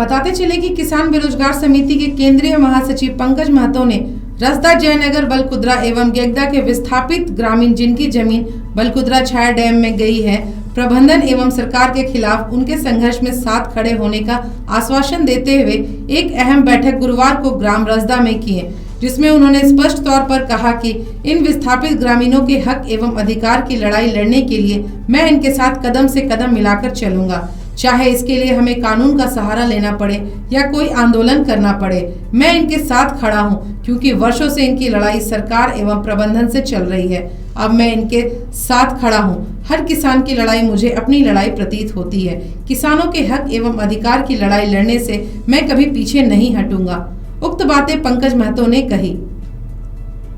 बताते चले कि किसान बेरोजगार समिति के केंद्रीय महासचिव पंकज महतो ने रसदा जयनगर बलकुद्रा एवं गेगदा के विस्थापित ग्रामीण जिनकी जमीन बलकुद्रा छाया डैम में गई है, प्रबंधन एवं सरकार के खिलाफ उनके संघर्ष में साथ खड़े होने का आश्वासन देते हुए एक अहम बैठक गुरुवार को ग्राम रसदा में किए, जिसमें उन्होंने स्पष्ट तौर पर कहा कि इन विस्थापित ग्रामीणों के हक एवं अधिकार की लड़ाई लड़ने के लिए मैं इनके साथ कदम से कदम मिलाकर चलूंगा, चाहे इसके लिए हमें कानून का सहारा लेना पड़े या कोई आंदोलन करना पड़े। मैं इनके साथ खड़ा हूं, क्योंकि वर्षों से इनकी लड़ाई सरकार एवं प्रबंधन से चल रही है। अब मैं इनके साथ खड़ा हूं। हर किसान की लड़ाई मुझे अपनी लड़ाई प्रतीत होती है। किसानों के हक एवं अधिकार की लड़ाई लड़ने से मैं कभी पीछे नहीं हटूंगा। उक्त बातें पंकज महतो ने कही।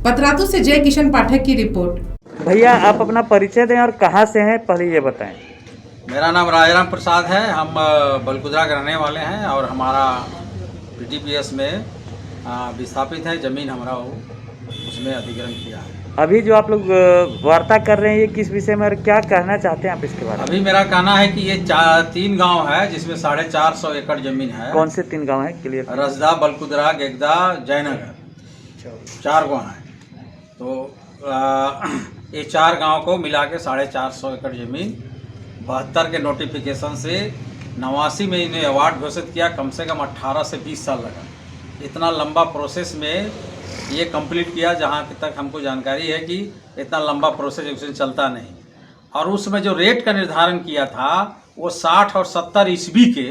पतरातू से जय किशन पाठक की रिपोर्ट। भैया आप अपना परिचय दें और कहाँ से हैं पहले ये बताएं। मेरा नाम राजाराम प्रसाद है। हम बलकुद्रा के रहने वाले हैं और हमारा पीटीपीएस में विस्थापित है ज़मीन हमारा उसमें अधिग्रहण किया है। अभी जो आप लोग वार्ता कर रहे हैं ये किस विषय में और क्या कहना चाहते हैं आप इसके बारे में? अभी मेरा कहना है कि ये 3 गांव है जिसमें 450 एकड़ जमीन है। कौन से 3 गांव है क्लियर? रसदा, बलकुद्रा, गेगदा, जयनगर, 4 गांव हैं। तो ये 4 गांव को मिला के 450 एकड़ जमीन 72 के नोटिफिकेशन से 89 में इन्हें अवार्ड घोषित किया। कम से कम 18 से 20 साल लगा। इतना लंबा प्रोसेस में ये कंप्लीट किया, जहाँ तक हमको जानकारी है कि इतना लंबा प्रोसेस उसमें चलता नहीं। और उसमें जो रेट का निर्धारण किया था वो 60 और 70 ईस्वी के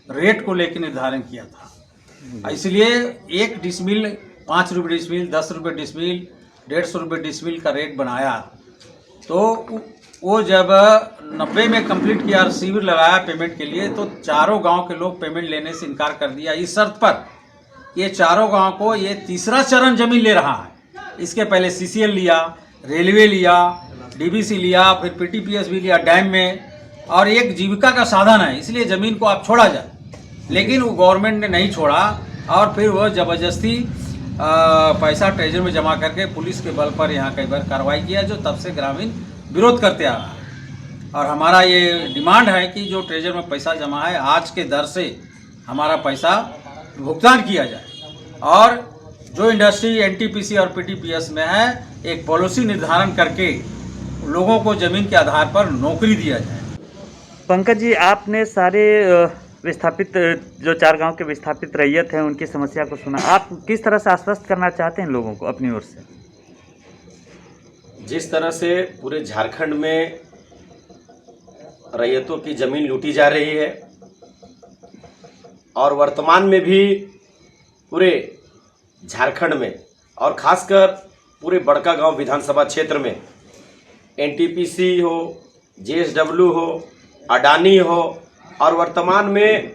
रेट को लेकर निर्धारण किया था। इसलिए 1 डिसमिल 5 रुपये डिसमिल, 10 रुपये डिसमिल, 150 रुपये डिसमिल का रेट बनाया। तो वो जब 90 में कंप्लीट किया और शिविर लगाया पेमेंट के लिए, तो चारों गांव के लोग पेमेंट लेने से इनकार कर दिया इस शर्त पर ये चारों गांव को ये तीसरा चरण जमीन ले रहा है। इसके पहले सीसीएल लिया, रेलवे लिया, डीबीसी लिया, फिर पीटीपीएस भी लिया डैम में, और एक जीविका का साधन है, इसलिए ज़मीन को आप छोड़ा जाए। लेकिन वो गवर्नमेंट ने नहीं छोड़ा और फिर वह ज़बरदस्ती पैसा ट्रेजर में जमा करके पुलिस के बल पर यहाँ कई बार कार्रवाई किया, जो तब से ग्रामीण विरोध करते आ रहा है। और हमारा ये डिमांड है कि जो ट्रेजर में पैसा जमा है आज के दर से हमारा पैसा भुगतान किया जाए, और जो इंडस्ट्री एनटीपीसी और पीटीपीएस में है एक पॉलिसी निर्धारण करके लोगों को ज़मीन के आधार पर नौकरी दिया जाए। पंकज जी, आपने सारे विस्थापित जो 4 गांव के विस्थापित रैयत हैं उनकी समस्या को सुना, आप किस तरह से आश्वस्त करना चाहते हैं लोगों को अपनी ओर से? जिस तरह से पूरे झारखंड में रैयतों की ज़मीन लूटी जा रही है और वर्तमान में भी पूरे झारखंड में और खासकर पूरे बड़कागांव विधानसभा क्षेत्र में एनटीपीसी हो, जेएसडब्ल्यू हो, अडानी हो, और वर्तमान में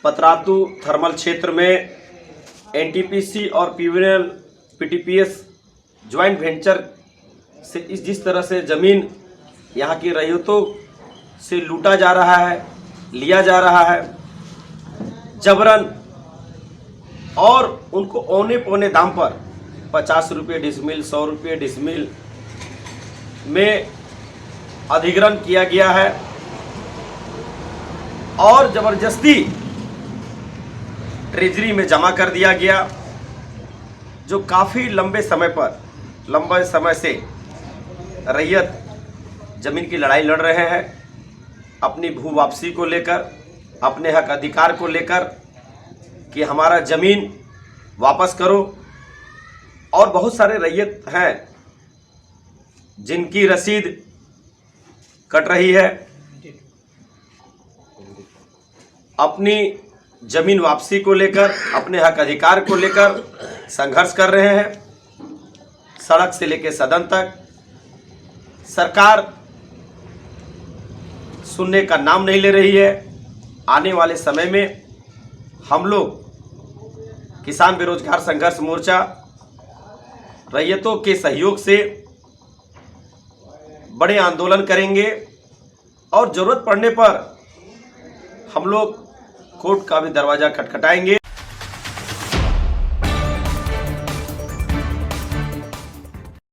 पतरातू थर्मल क्षेत्र में एनटीपीसी और पीटीपीएस ज्वाइंट वेंचर से जिस तरह से ज़मीन यहाँ की रैयतों से लूटा जा रहा है, लिया जा रहा है जबरन, और उनको औने पौने दाम पर 50 रुपये डिसमिल, 100 रुपये डिसमिल में अधिग्रहण किया गया है और ज़बरदस्ती ट्रेजरी में जमा कर दिया गया, जो काफ़ी लंबे समय से रैयत ज़मीन की लड़ाई लड़ रहे हैं अपनी भू वापसी को लेकर, अपने हक अधिकार को लेकर कि हमारा ज़मीन वापस करो। और बहुत सारे रैयत हैं जिनकी रसीद कट रही है, अपनी ज़मीन वापसी को लेकर, अपने हक अधिकार को लेकर संघर्ष कर रहे हैं। सड़क से लेकर सदन तक सरकार सुनने का नाम नहीं ले रही है। आने वाले समय में हम लोग किसान बेरोजगार संघर्ष मोर्चा रैयतों के सहयोग से बड़े आंदोलन करेंगे और ज़रूरत पड़ने पर हम लोग कोर्ट का भी दरवाज़ा खटखटाएंगे।